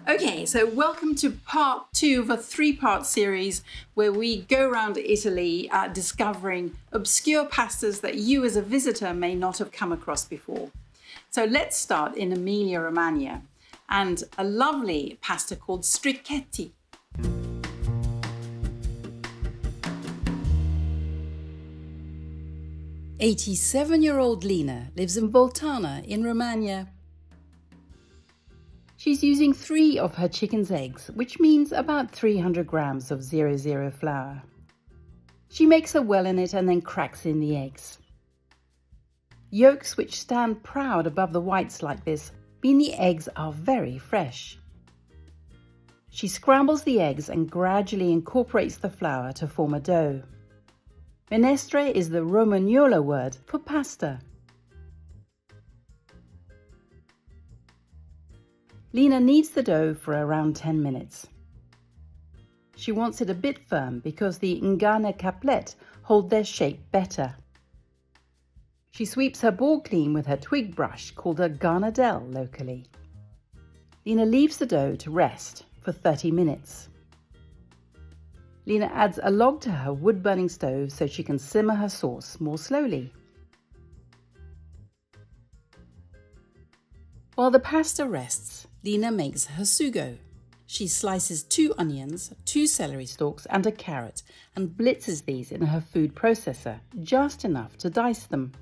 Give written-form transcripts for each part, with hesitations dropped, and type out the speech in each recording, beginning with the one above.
Okay, so welcome to part 2 of a 3-part series where we go around Italy discovering obscure pastas that you as a visitor may not have come across before. So let's start in Emilia-Romagna and a lovely pasta called Stricchetti. "87-year-old Lina lives in Voltana in Romagna. She's using 3 of her chicken's eggs, which means about 300 grams of 00 flour. She makes a well in it and then cracks in the eggs. Yolks which stand proud above the whites like this mean the eggs are very fresh. She scrambles the eggs and gradually incorporates the flour to form a dough. Minestre is the Romagnola word for pasta. Lina kneads the dough for around 10 minutes. She wants it a bit firm because the ngana caplet hold their shape better. She sweeps her board clean with her twig brush called a garnadelle locally. Lina leaves the dough to rest for 30 minutes. Lina adds a log to her wood-burning stove so she can simmer her sauce more slowly. While the pasta rests, Lina makes her sugo. She slices 2 onions, 2 celery stalks and a carrot and blitzes these in her food processor, just enough to dice them.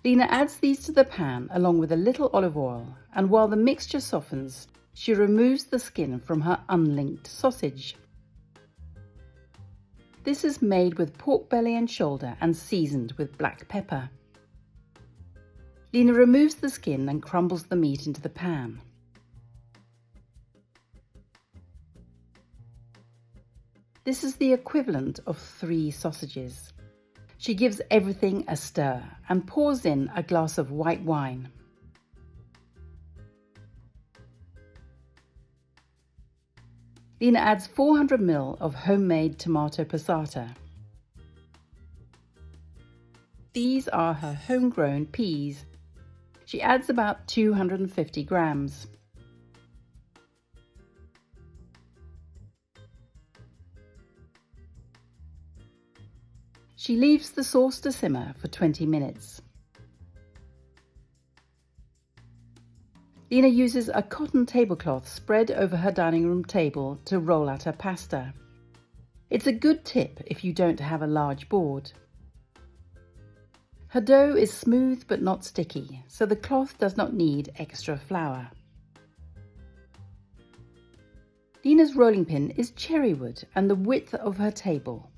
Lina adds these to the pan along with a little olive oil, and while the mixture softens, she removes the skin from her unlinked sausage. This is made with pork belly and shoulder and seasoned with black pepper. Lina removes the skin and crumbles the meat into the pan. This is the equivalent of 3 sausages. She gives everything a stir and pours in a glass of white wine. Lina adds 400 ml of homemade tomato passata. These are her homegrown peas. She adds about 250 grams. She leaves the sauce to simmer for 20 minutes. Lina uses a cotton tablecloth spread over her dining room table to roll out her pasta. It's a good tip if you don't have a large board. Her dough is smooth but not sticky, so the cloth does not need extra flour. Lina's rolling pin is cherry wood and the width of her table.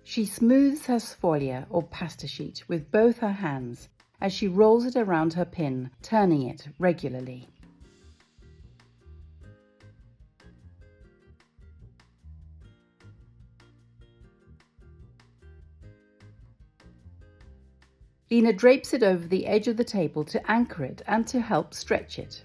She smooths her sfoglia or pasta sheet with both her hands as she rolls it around her pin, turning it regularly. Lina drapes it over the edge of the table to anchor it and to help stretch it.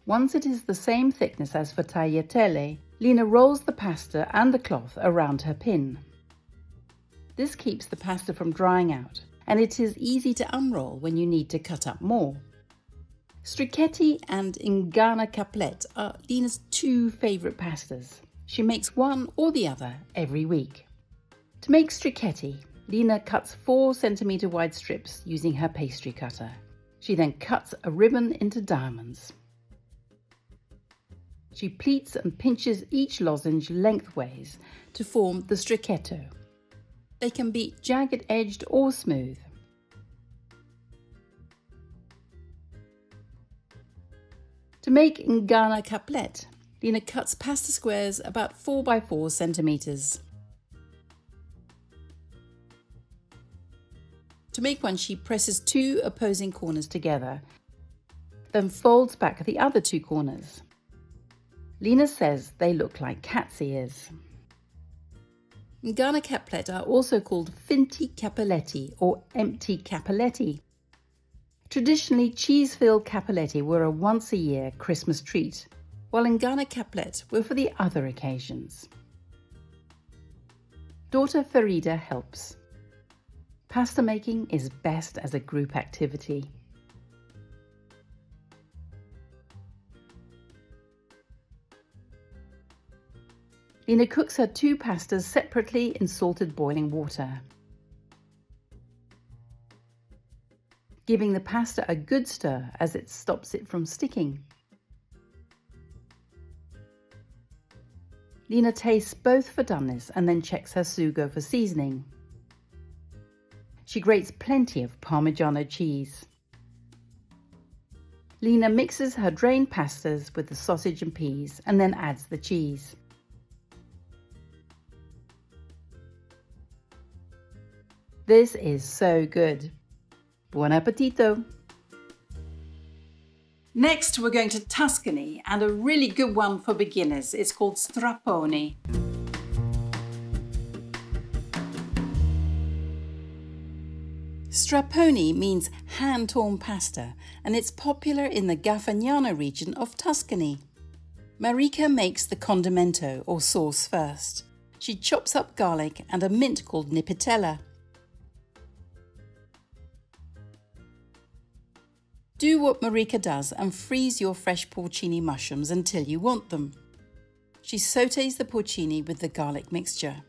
Once it is the same thickness as for tagliatelle, Lina rolls the pasta and the cloth around her pin. This keeps the pasta from drying out, and it is easy to unroll when you need to cut up more. Stricchetti and ngana caplet are Lina's 2 favourite pastas. She makes one or the other every week. To make stricchetti, Lina cuts 4 cm wide strips using her pastry cutter. She then cuts a ribbon into diamonds. She pleats and pinches each lozenge lengthways to form the stricchetto. They can be jagged-edged or smooth. To make ngana caplet, Lina cuts pasta squares about 4 by 4 centimeters. To make one, she presses 2 opposing corners together, then folds back the other 2 corners. Lina says they look like cat's ears. Ngana capelette are also called finti capelletti or empty capelletti. Traditionally, cheese-filled capelletti were a once-a-year Christmas treat, while Ngana capelette were for the other occasions. Daughter Farida helps. Pasta making is best as a group activity. Lina cooks her 2 pastas separately in salted boiling water, giving the pasta a good stir as it stops it from sticking. Lina tastes both for doneness and then checks her sugo for seasoning. She grates plenty of Parmigiano cheese. Lina mixes her drained pastas with the sausage and peas and then adds the cheese. This is so good. Buon appetito! Next, we're going to Tuscany, and a really good one for beginners. It's called strapponi. Strapponi means hand-torn pasta, and it's popular in the Garfagnano region of Tuscany. Marika makes the condimento or sauce first. She chops up garlic and a mint called nipitella. Do what Marika does and freeze your fresh porcini mushrooms until you want them. She sautés the porcini with the garlic mixture.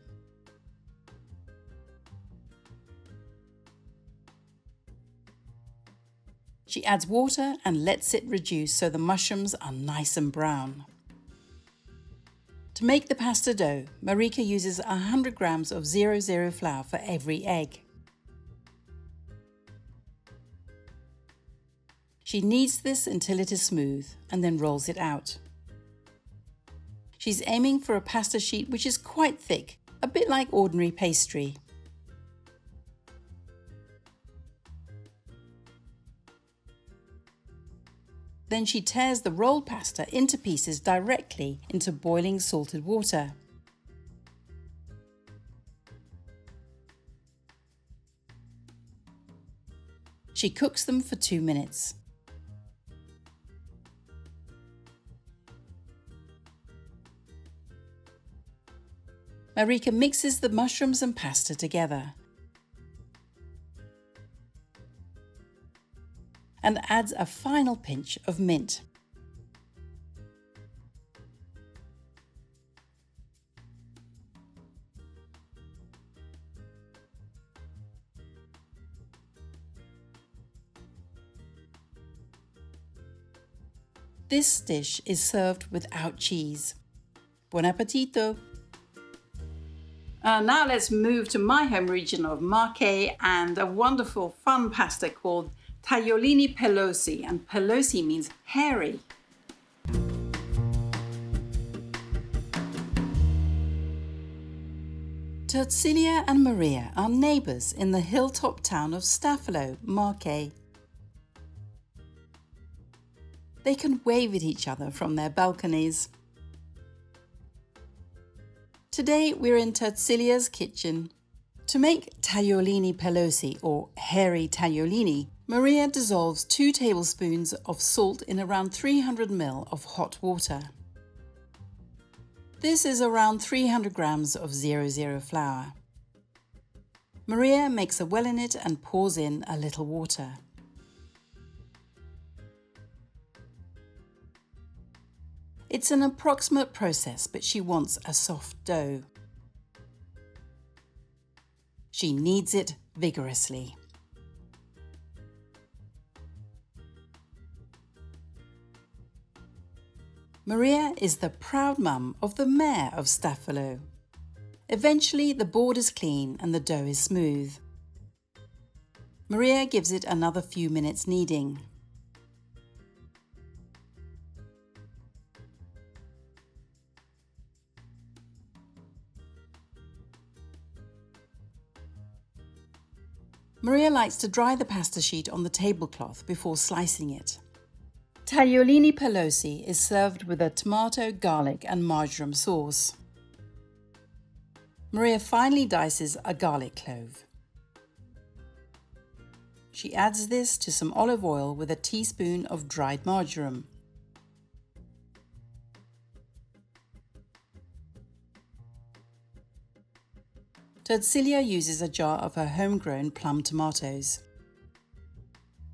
She adds water and lets it reduce so the mushrooms are nice and brown. To make the pasta dough, Marika uses 100 grams of 00 flour for every egg. She kneads this until it is smooth and then rolls it out. She's aiming for a pasta sheet which is quite thick, a bit like ordinary pastry. Then she tears the rolled pasta into pieces directly into boiling salted water. She cooks them for 2 minutes. Marika mixes the mushrooms and pasta together and adds a final pinch of mint. This dish is served without cheese. Buon appetito! Now let's move to my home region of Marche and a wonderful fun pasta called tagliolini pelosi, and pelosi means hairy. Terzilia and Maria are neighbours in the hilltop town of Stafolo, Marche. They can wave at each other from their balconies. Today we're in Terzilia's kitchen. To make tagliolini pelosi or hairy tagliolini, Maria dissolves 2 tablespoons of salt in around 300 ml of hot water. This is around 300 grams of 00 flour. Maria makes a well in it and pours in a little water. It's an approximate process, but she wants a soft dough. She kneads it vigorously. Maria is the proud mum of the mayor of Stafolo. Eventually the board is clean and the dough is smooth. Maria gives it another few minutes kneading. Maria likes to dry the pasta sheet on the tablecloth before slicing it. Tagliolini pelosi is served with a tomato, garlic and marjoram sauce. Maria finely dices a garlic clove. She adds this to some olive oil with a teaspoon of dried marjoram. Terzilia uses a jar of her homegrown plum tomatoes.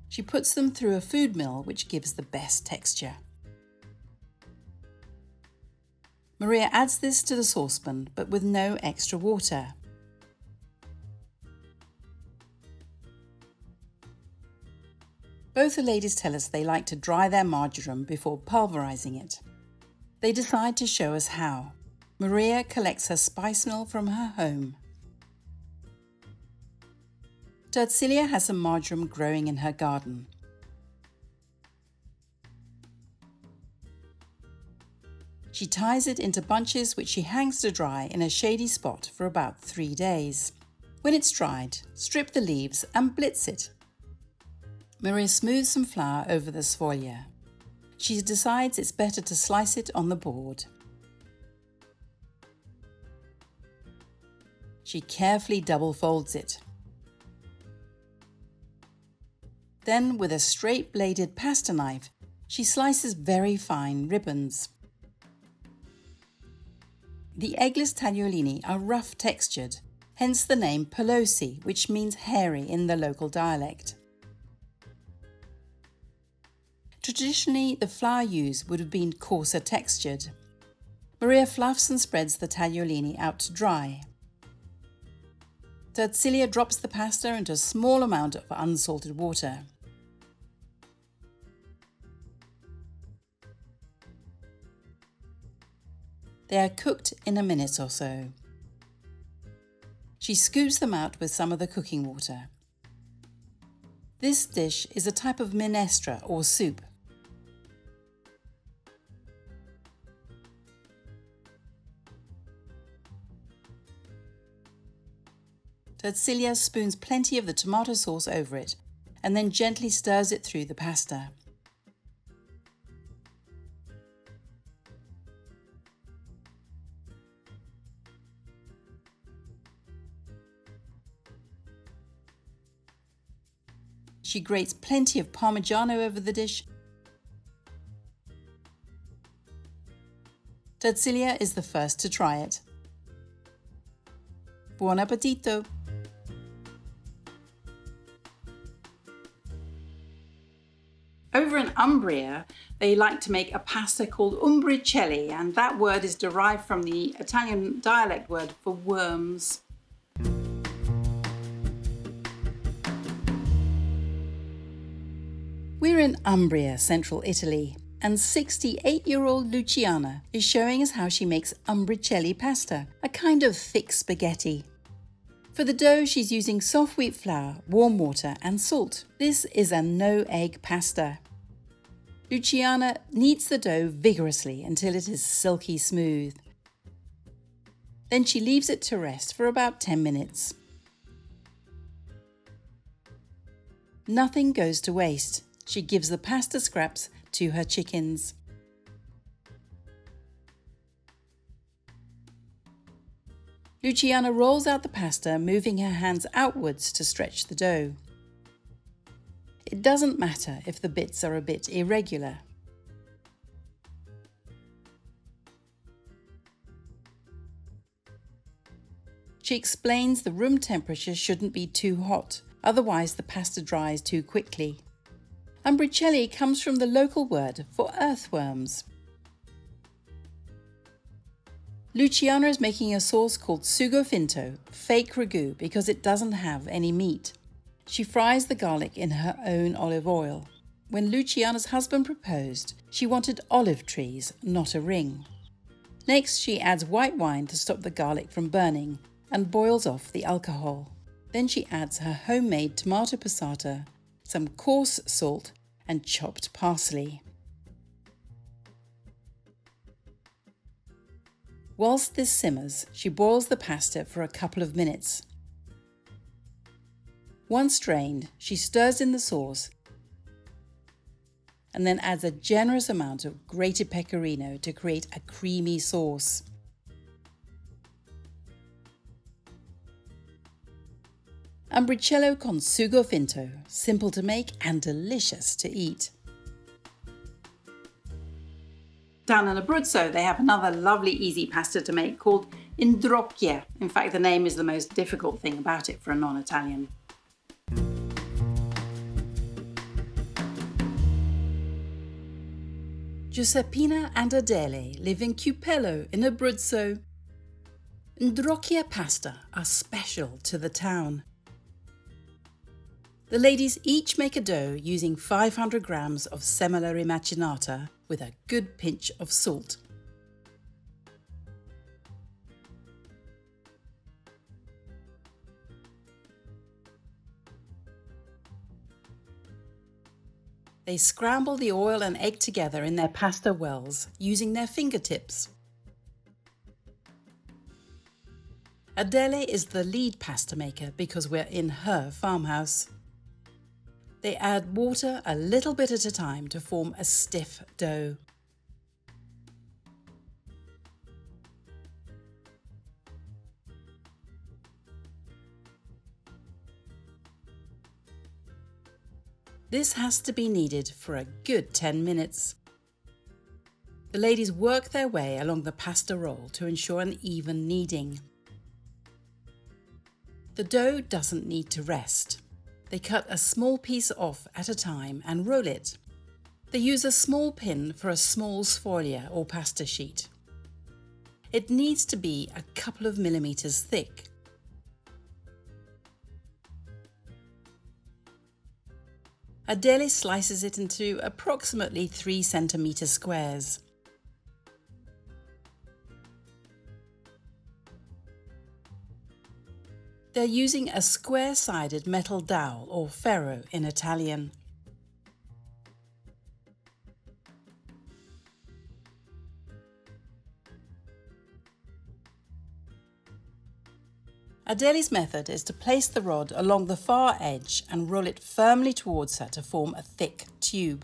She puts them through a food mill, which gives the best texture. Maria adds this to the saucepan, but with no extra water. Both the ladies tell us they like to dry their marjoram before pulverising it. They decide to show us how. Maria collects her spice mill from her home. Terzilia has some marjoram growing in her garden. She ties it into bunches which she hangs to dry in a shady spot for about 3 days. When it's dried, strip the leaves and blitz it. Maria smooths some flour over the sfoglia. She decides it's better to slice it on the board. She carefully double folds it. Then, with a straight-bladed pasta knife, she slices very fine ribbons. The eggless tagliolini are rough textured, hence the name pelosi, which means hairy in the local dialect. Traditionally, the flour used would have been coarser textured. Maria fluffs and spreads the tagliolini out to dry. Terzilia drops the pasta into a small amount of unsalted water. They are cooked in a minute or so. She scoops them out with some of the cooking water. This dish is a type of minestra or soup. Terzilia spoons plenty of the tomato sauce over it and then gently stirs it through the pasta. She grates plenty of Parmigiano over the dish. Terzilia is the first to try it. Buon appetito! Over in Umbria, they like to make a pasta called Umbrichelli, and that word is derived from the Italian dialect word for worms. We're in Umbria, central Italy, and 68-year-old Luciana is showing us how she makes Umbrichelli pasta, a kind of thick spaghetti. For the dough, she's using soft wheat flour, warm water and salt. This is a no-egg pasta. Luciana kneads the dough vigorously until it is silky smooth. Then she leaves it to rest for about 10 minutes. Nothing goes to waste. She gives the pasta scraps to her chickens. Luciana rolls out the pasta, moving her hands outwards to stretch the dough. It doesn't matter if the bits are a bit irregular. She explains the room temperature shouldn't be too hot, otherwise the pasta dries too quickly. Umbrichelli comes from the local word for earthworms. Luciana is making a sauce called sugo finto, fake ragu, because it doesn't have any meat. She fries the garlic in her own olive oil. When Luciana's husband proposed, she wanted olive trees, not a ring. Next, she adds white wine to stop the garlic from burning and boils off the alcohol. Then she adds her homemade tomato passata, some coarse salt and chopped parsley. Whilst this simmers, she boils the pasta for a couple of minutes. Once drained, she stirs in the sauce and then adds a generous amount of grated pecorino to create a creamy sauce. Umbrichelli con sugo finto, simple to make and delicious to eat. Down in Abruzzo, they have another lovely easy pasta to make called Ndrocche. In fact, the name is the most difficult thing about it for a non-Italian. Giuseppina and Adele live in Ciufoli in Abruzzo. Ndrocche pasta are special to the town. The ladies each make a dough using 500 grams of semola rimacinata with a good pinch of salt. They scramble the oil and egg together in their pasta wells using their fingertips. Adele is the lead pasta maker because we're in her farmhouse. They add water a little bit at a time to form a stiff dough. This has to be kneaded for a good 10 minutes. The ladies work their way along the pasta roll to ensure an even kneading. The dough doesn't need to rest. They cut a small piece off at a time and roll it. They use a small pin for a small sfoglia or pasta sheet. It needs to be a couple of millimeters thick. Adele slices it into approximately 3 centimeter squares. They're using a square-sided metal dowel, or ferro in Italian. Adele's method is to place the rod along the far edge and roll it firmly towards her to form a thick tube.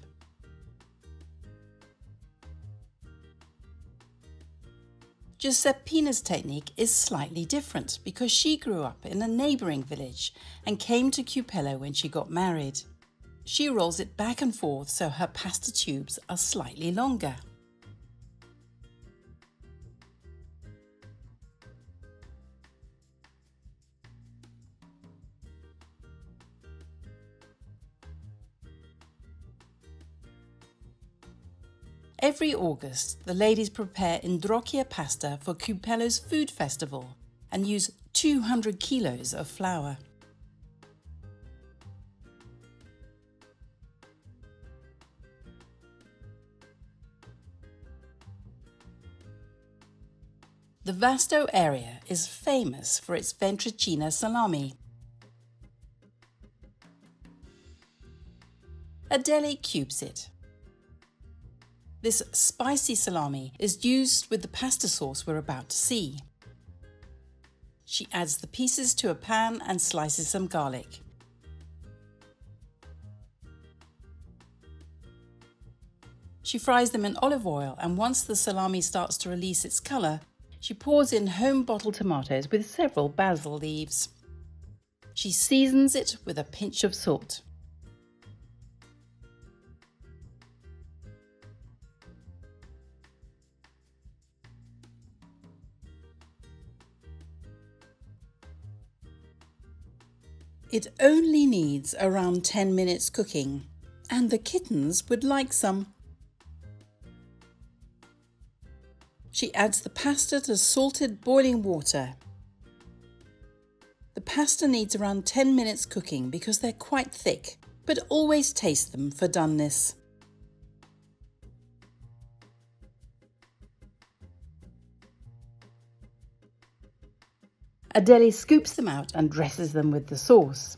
Giuseppina's technique is slightly different because she grew up in a neighbouring village and came to Ciufoli when she got married. She rolls it back and forth so her pasta tubes are slightly longer. Every August, the ladies prepare Ndrocche pasta for Ciufoli's food festival and use 200 kilos of flour. The Vasto area is famous for its ventricina salami. Adele cubes it. This spicy salami is used with the pasta sauce we're about to see. She adds the pieces to a pan and slices some garlic. She fries them in olive oil, and once the salami starts to release its colour, she pours in home-bottled tomatoes with several basil leaves. She seasons it with a pinch of salt. It only needs around 10 minutes cooking, and the kittens would like some. She adds the pasta to salted boiling water. The pasta needs around 10 minutes cooking because they're quite thick, but always taste them for doneness. Adele scoops them out and dresses them with the sauce.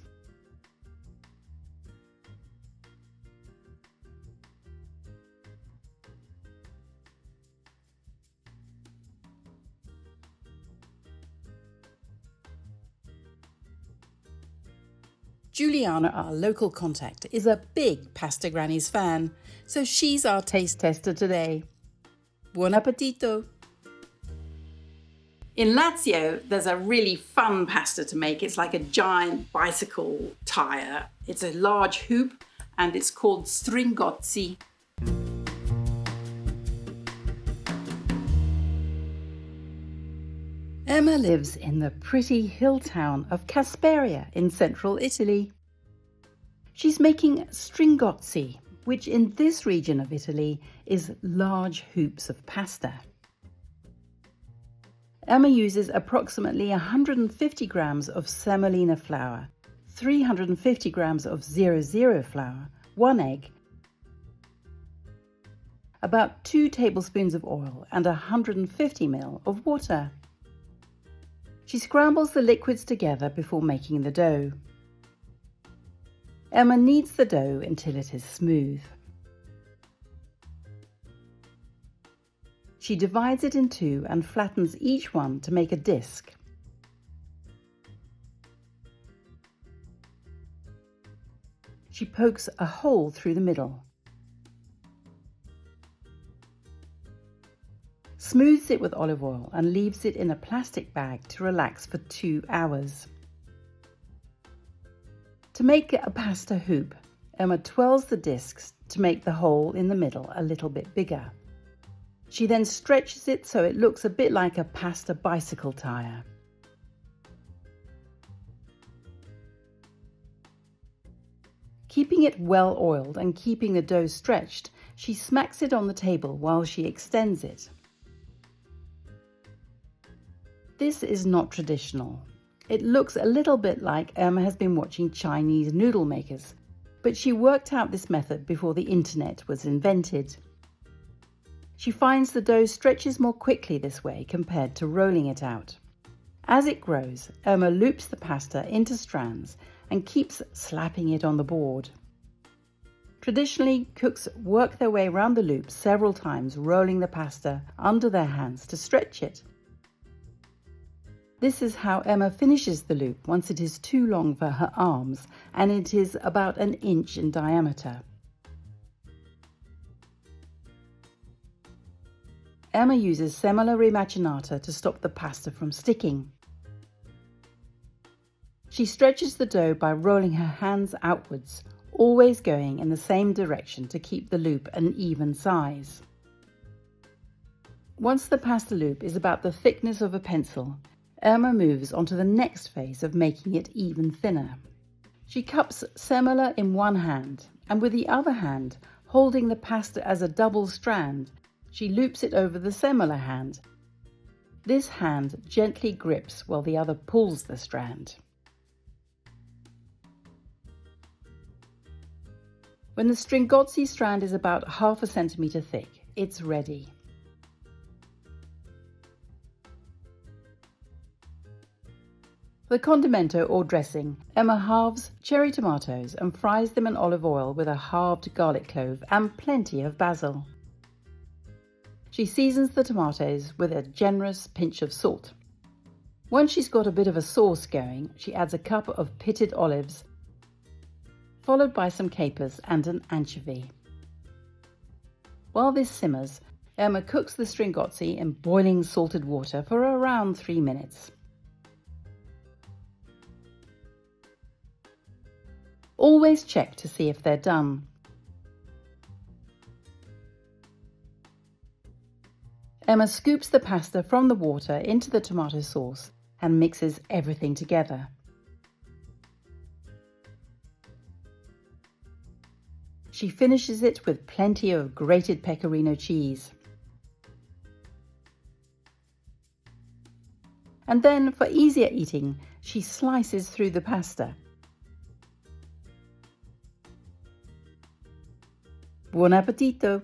Juliana, our local contact, is a big Pasta Grannies fan, so she's our taste tester today. Buon appetito! In Lazio, there's a really fun pasta to make. It's like a giant bicycle tire. It's a large hoop and it's called Stringozzi. Emma lives in the pretty hill town of Casperia in central Italy. She's making Stringozzi, which in this region of Italy is large hoops of pasta. Emma uses approximately 150 grams of semolina flour, 350 grams of 00 flour, 1 egg, about 2 tablespoons of oil and 150 ml of water. She scrambles the liquids together before making the dough. Emma kneads the dough until it is smooth. She divides it in two and flattens each one to make a disc. She pokes a hole through the middle. Smooths it with olive oil and leaves it in a plastic bag to relax for 2 hours. To make a pasta hoop, Emma twirls the discs to make the hole in the middle a little bit bigger. She then stretches it so it looks a bit like a pasta bicycle tire. Keeping it well oiled and keeping the dough stretched, she smacks it on the table while she extends it. This is not traditional. It looks a little bit like Emma has been watching Chinese noodle makers, but she worked out this method before the internet was invented. She finds the dough stretches more quickly this way compared to rolling it out. As it grows, Emma loops the pasta into strands and keeps slapping it on the board. Traditionally, cooks work their way around the loop several times, rolling the pasta under their hands to stretch it. This is how Emma finishes the loop once it is too long for her arms and it is about 1 inch in diameter. Emma uses semola rimacinata to stop the pasta from sticking. She stretches the dough by rolling her hands outwards, always going in the same direction to keep the loop an even size. Once the pasta loop is about the thickness of a pencil, Emma moves on to the next phase of making it even thinner. She cups semola in one hand and with the other hand, holding the pasta as a double strand, she loops it over the semola hand. This hand gently grips while the other pulls the strand. When the Stringozzi strand is about 1/2 centimeter thick, it's ready. For the condimento or dressing, Emma halves cherry tomatoes and fries them in olive oil with a halved garlic clove and plenty of basil. She seasons the tomatoes with a generous pinch of salt. Once she's got a bit of a sauce going, she adds a cup of pitted olives, followed by some capers and an anchovy. While this simmers, Emma cooks the Stringozzi in boiling salted water for around 3 minutes. Always check to see if they're done. Emma scoops the pasta from the water into the tomato sauce and mixes everything together. She finishes it with plenty of grated pecorino cheese. And then, for easier eating, she slices through the pasta. Buon appetito!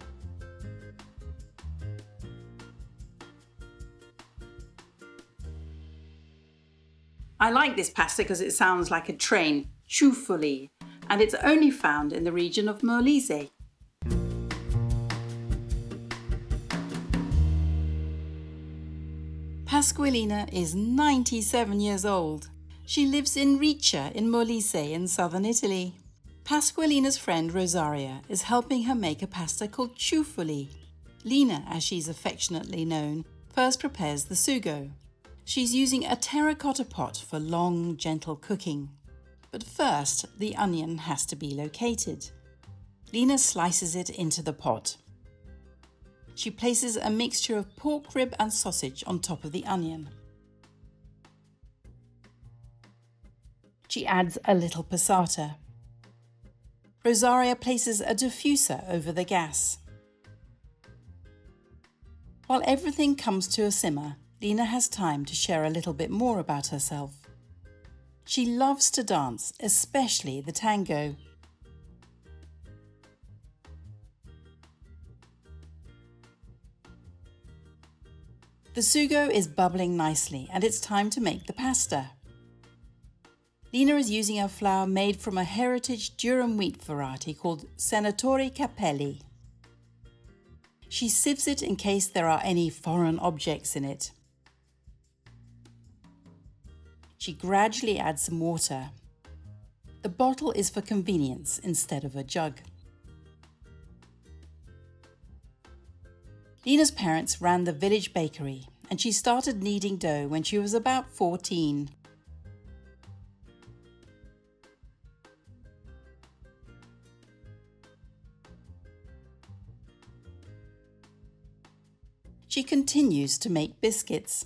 I like this pasta because it sounds like a train, Ciufoli, and it's only found in the region of Molise. Pasqualina is 97 years old. She lives in Riccia in Molise in southern Italy. Pasqualina's friend Rosaria is helping her make a pasta called Ciufoli. Lina, as she's affectionately known, first prepares the sugo. She's using a terracotta pot for long, gentle cooking. But first, the onion has to be located. Lina slices it into the pot. She places a mixture of pork rib and sausage on top of the onion. She adds a little passata. Rosaria places a diffuser over the gas. While everything comes to a simmer, Lina has time to share a little bit more about herself. She loves to dance, especially the tango. The sugo is bubbling nicely and it's time to make the pasta. Lina is using a flour made from a heritage durum wheat variety called Senatori Capelli. She sieves it in case there are any foreign objects in it. She gradually adds some water. The bottle is for convenience instead of a jug. Lina's parents ran the village bakery and she started kneading dough when she was about 14. She continues to make biscuits.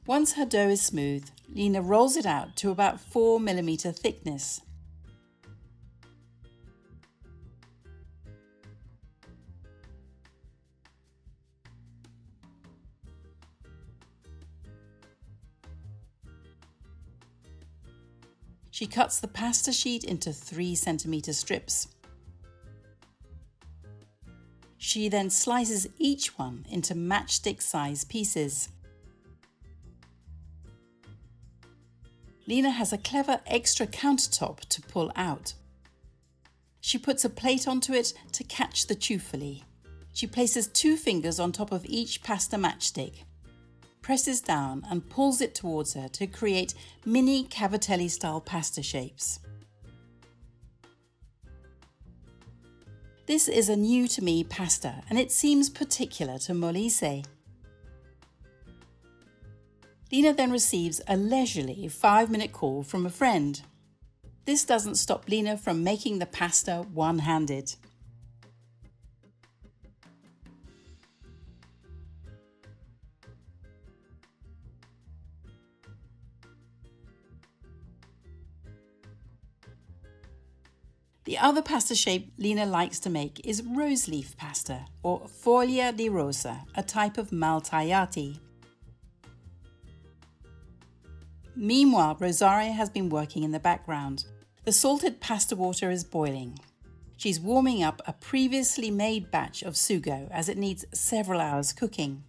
Once her dough is smooth, Lina rolls it out to about 4 mm thickness. She cuts the pasta sheet into 3 cm strips. She then slices each one into matchstick-size pieces. Lina has a clever extra countertop to pull out. She puts a plate onto it to catch the ciufoli. She places 2 fingers on top of each pasta matchstick, presses down and pulls it towards her to create mini cavatelli-style pasta shapes. This is a new-to-me pasta and it seems particular to Molise. Lina then receives a leisurely 5-minute call from a friend. This doesn't stop Lina from making the pasta one-handed. The other pasta shape Lina likes to make is rose leaf pasta, or foglia di rosa, a type of maltagliati. Meanwhile, Rosaria has been working in the background. The salted pasta water is boiling. She's warming up a previously made batch of sugo as it needs several hours cooking.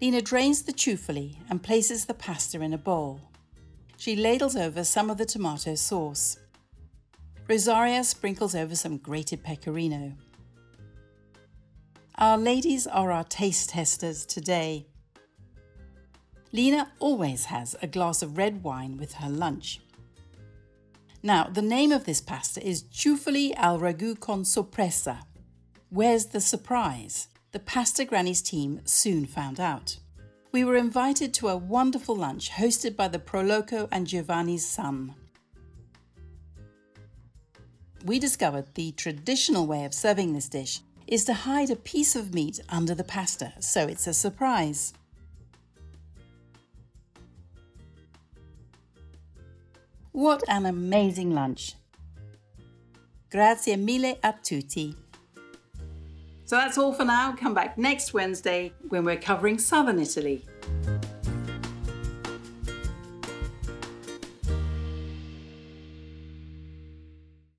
Lina drains the ciufoli and places the pasta in a bowl. She ladles over some of the tomato sauce. Rosaria sprinkles over some grated pecorino. Our ladies are our taste testers today. Lina always has a glass of red wine with her lunch. Now, the name of this pasta is Ciufoli al ragù con sorpresa. Where's the surprise? The Pasta Grannies team soon found out. We were invited to a wonderful lunch hosted by the Proloco and Giovanni's son. We discovered the traditional way of serving this dish is to hide a piece of meat under the pasta, so it's a surprise. What an amazing lunch! Grazie mille a tutti. So that's all for now. Come back next Wednesday when we're covering southern Italy.